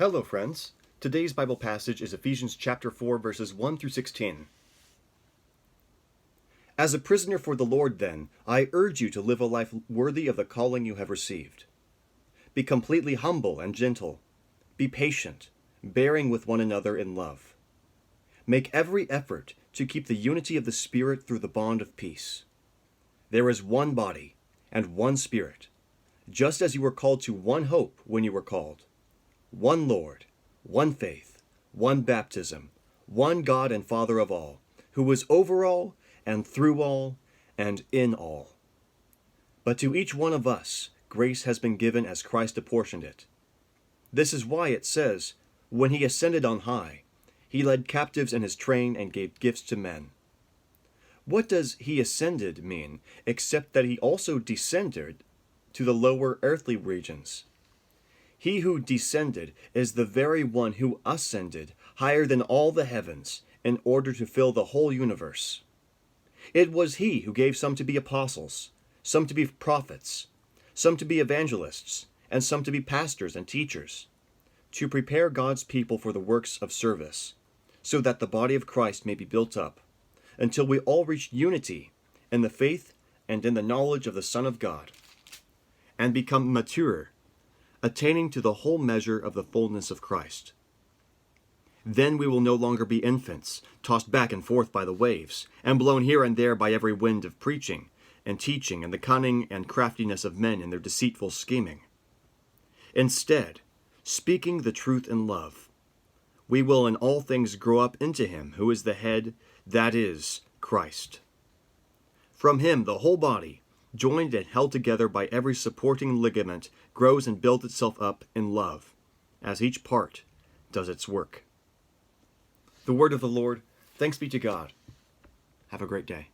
Hello, friends. Today's Bible passage is Ephesians chapter 4, verses 1 through 16. As a prisoner for the Lord, then, I urge you to live a life worthy of the calling you have received. Be completely humble and gentle. Be patient, bearing with one another in love. Make every effort to keep the unity of the Spirit through the bond of peace. There is one body and one Spirit, just as you were called to one hope when you were called. One Lord, one faith, one baptism, one God and Father of all, who is over all and through all and in all. But to each one of us grace has been given as Christ apportioned it. This is why it says, when he ascended on high, he led captives in his train and gave gifts to men. What does he ascended mean, except that he also descended to the lower earthly regions? He who descended is the very one who ascended higher than all the heavens in order to fill the whole universe. It was he who gave some to be apostles, some to be prophets, some to be evangelists, and some to be pastors and teachers, to prepare God's people for the works of service, so that the body of Christ may be built up, until we all reach unity in the faith and in the knowledge of the Son of God, and become mature, attaining to the whole measure of the fullness of Christ. Then we will no longer be infants, tossed back and forth by the waves, and blown here and there by every wind of preaching and teaching and the cunning and craftiness of men in their deceitful scheming. Instead, speaking the truth in love, we will in all things grow up into him who is the head, that is, Christ. From him the whole body, joined and held together by every supporting ligament, grows and builds itself up in love, as each part does its work. The word of the Lord. Thanks be to God. Have a great day.